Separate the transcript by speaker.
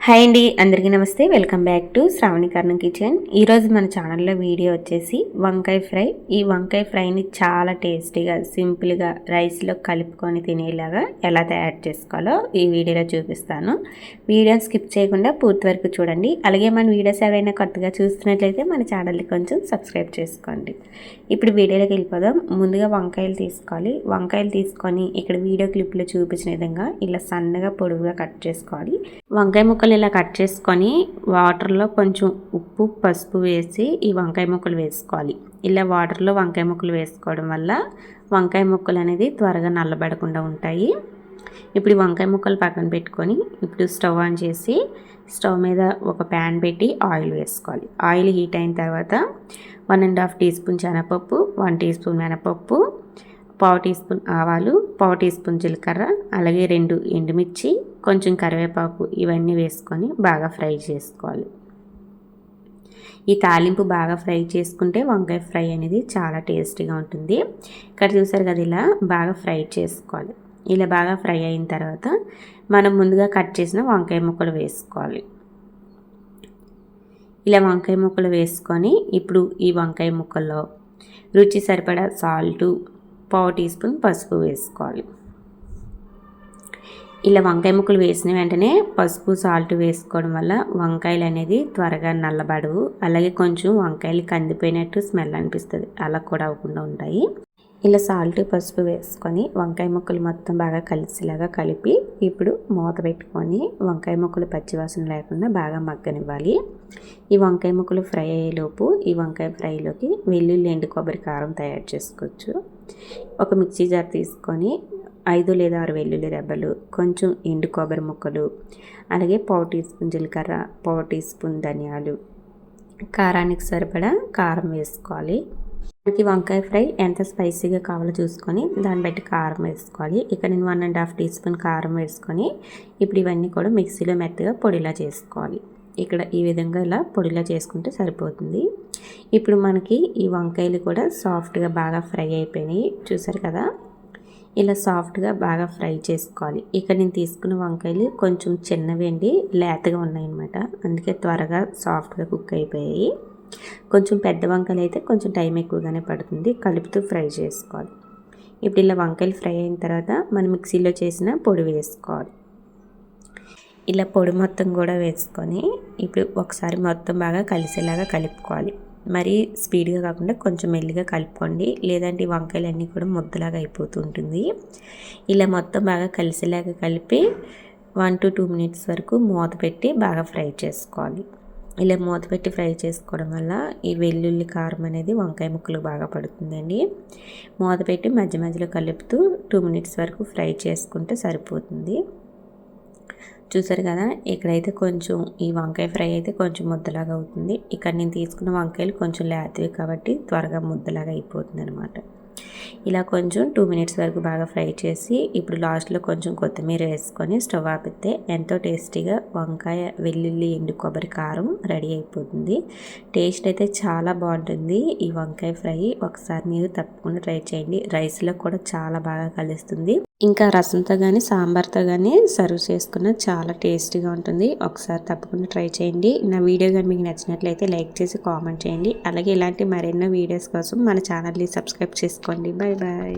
Speaker 1: Hi అండి, అందరికీ నమస్తే. Welcome back to Shravani Karnam kitchen. ఈరోజు మన ఛానల్లో వీడియో వచ్చేసి వంకాయ ఫ్రై. ఈ వంకాయ ఫ్రైని చాలా టేస్టీగా సింపుల్గా రైస్లో కలుపుకొని తినేలాగా ఎలా తయారు చేసుకోవాలో ఈ వీడియోలో చూపిస్తాను. వీడియోని స్కిప్ చేయకుండా పూర్తి వరకు చూడండి. అలాగే మన వీడియోస్ ఎవరైనా కొత్తగా చూస్తున్నట్లయితే మన ఛానల్ని కొంచెం సబ్స్క్రైబ్ చేసుకోండి. ఇప్పుడు వీడియోలోకి వెళ్ళిపోదాం. ముందుగా వంకాయలు తీసుకోవాలి. వంకాయలు తీసుకొని ఇక్కడ వీడియో క్లిప్లో చూపించిన విధంగా ఇలా సన్నగా పొడవుగా కట్ చేసుకోవాలి. వంకాయ ముక్కలు ఇలా కట్ చేసుకొని వాటర్లో కొంచెం ఉప్పు పసుపు వేసి ఈ వంకాయ ముక్కలు వేసుకోవాలి. ఇలా వాటర్లో వంకాయ ముక్కలు వేసుకోవడం వల్ల వంకాయ ముక్కలు అనేది త్వరగా నల్లబడకుండా ఉంటాయి. ఇప్పుడు వంకాయ ముక్కలు పక్కన పెట్టుకొని ఇప్పుడు స్టవ్ ఆన్ చేసి స్టవ్ మీద ఒక ప్యాన్ పెట్టి ఆయిల్ వేసుకోవాలి. ఆయిల్ హీట్ అయిన తర్వాత 1.5 టీ స్పూన్ శనగపప్పు, 1 టీ స్పూన్ మినపప్పు, 1/4 టీ స్పూన్ ఆవాలు, 1/4 టీ స్పూన్ జీలకర్ర, అలాగే 2 ఎండుమిర్చి, కొంచెం కరివేపాకు ఇవన్నీ వేసుకొని బాగా ఫ్రై చేసుకోవాలి. ఈ తాలింపు బాగా ఫ్రై చేసుకుంటే వంకాయ ఫ్రై అనేది చాలా టేస్టీగా ఉంటుంది. ఇక్కడ చూసారు కదా, ఇలా బాగా ఫ్రై చేసుకోవాలి. ఇలా బాగా ఫ్రై అయిన తర్వాత మనం ముందుగా కట్ చేసిన వంకాయ ముక్కలు వేసుకోవాలి. ఇలా వంకాయ ముక్కలు వేసుకొని ఇప్పుడు ఈ వంకాయ ముక్కల్లో రుచి సరిపడా సాల్టు, 1/4 టీ స్పూన్ పసుపు వేసుకోవాలి. ఇలా వంకాయ ముక్కలు వేసిన వెంటనే పసుపు సాల్ట్ వేసుకోవడం వల్ల వంకాయలు అనేది త్వరగా నల్లబడవు. అలాగే కొంచెం వంకాయలు కందిపోయినట్టు స్మెల్ అనిపిస్తుంది, అలా కూడా అవ్వకుండా ఉంటాయి. ఇలా సాల్ట్ పసుపు వేసుకొని వంకాయ ముక్కలు మొత్తం బాగా కలిసేలాగా కలిపి ఇప్పుడు మూత పెట్టుకొని వంకాయ ముక్కలు పచ్చివాసన లేకుండా బాగా మగ్గనివ్వాలి. ఈ వంకాయ ముక్కలు ఫ్రై అయ్యేలోపు ఈ వంకాయ ఫ్రైలోకి వెల్లుల్లి ఎండు కొబ్బరి కారం తయారు చేసుకోవచ్చు. ఒక మిక్సీ జార్ తీసుకొని 5 లేదా 6 వెల్లుల్లి రెబ్బలు, కొంచెం ఎండు కొబ్బరి ముక్కలు, అలాగే 1/4 టీ స్పూన్ జీలకర్ర, 1/4 టీ స్పూన్ ధనియాలు, కారానికి సరిపడా కారం వేసుకోవాలి. మనకి వంకాయ ఫ్రై ఎంత స్పైసీగా కావాలో చూసుకొని దాన్ని బట్టి కారం వేసుకోవాలి. ఇక్కడ నేను 1.5 టీ స్పూన్ కారం వేసుకొని ఇప్పుడు ఇవన్నీ కూడా మిక్సీలో మెత్తగా పొడిలా చేసుకోవాలి. ఇక్కడ ఈ విధంగా ఇలా పొడిలా చేసుకుంటే సరిపోతుంది. ఇప్పుడు మనకి ఈ వంకాయలు కూడా సాఫ్ట్గా బాగా ఫ్రై అయిపోయినాయి, చూసారు కదా. ఇలా సాఫ్ట్గా బాగా ఫ్రై చేసుకోవాలి. ఇక్కడ నేను తీసుకున్న వంకాయలు కొంచెం చిన్నవి అండి, లేతగా ఉన్నాయన్నమాట, అందుకే త్వరగా సాఫ్ట్గా కుక్ అయిపోయాయి. కొంచెం పెద్ద వంకాయలు అయితే కొంచెం టైం ఎక్కువగానే పడుతుంది, కలుపుతూ ఫ్రై చేసుకోవాలి. ఇప్పుడు ఇలా వంకాయలు ఫ్రై అయిన తర్వాత మనం మిక్సీలో చేసిన పొడి వేసుకోవాలి. ఇలా పొడి మొత్తం కూడా వేసుకొని ఇప్పుడు ఒకసారి మొత్తం బాగా కలిసేలాగా కలుపుకోవాలి. మరీ స్పీడ్గా కాకుండా కొంచెం మెల్లిగా కలుపుకోండి, లేదంటే వంకాయలు అన్నీ కూడా ముద్దలాగా అయిపోతుంటుంది. ఇలా మొత్తం బాగా కలిసేలాగా కలిపి 1 to 2 మినిట్స్ వరకు మూత పెట్టి బాగా ఫ్రై చేసుకోవాలి. ఇలా మూత పెట్టి ఫ్రై చేసుకోవడం వల్ల ఈ వెల్లుల్లి కారం అనేది వంకాయ ముక్కలు బాగా పడుతుందండి. మూత పెట్టి మధ్య మధ్యలో కలుపుతూ 2 మినిట్స్ వరకు ఫ్రై చేసుకుంటే సరిపోతుంది. చూసారు కదా, ఇక్కడైతే కొంచెం ఈ వంకాయ ఫ్రై అయితే కొంచెం ముద్దలాగా అవుతుంది. ఇక్కడ నేను తీసుకున్న వంకాయలు కొంచెం లేతవి కాబట్టి త్వరగా ముద్దలాగా అయిపోతుంది అనమాట. ఇలా కొంచెం 2 మినిట్స్ వరకు బాగా ఫ్రై చేసి ఇప్పుడు లాస్ట్లో కొంచెం కొత్తిమీర వేసుకొని స్టవ్ ఆపితే ఎంతో టేస్టీగా వంకాయ వెల్లుల్లి ఎండు కొబ్బరి కారం రెడీ అయిపోతుంది. టేస్ట్ అయితే చాలా బాగుంటుంది ఈ వంకాయ ఫ్రై. ఒకసారి మీరు తప్పకుండా ట్రై చేయండి. రైస్లో కూడా చాలా బాగా కలుస్తుంది. ఇంకా రసంతో కానీ సాంబార్తో కానీ సర్వ్ చేసుకున్న చాలా టేస్టీగా ఉంటుంది. ఒకసారి తప్పకుండా ట్రై చేయండి. నా వీడియో కానీ మీకు నచ్చినట్లయితే లైక్ చేసి కామెంట్ చేయండి. అలాగే ఇలాంటి మరెన్నో వీడియోస్ కోసం మన ఛానల్ని సబ్స్క్రైబ్ చేసుకోండి. Bye bye.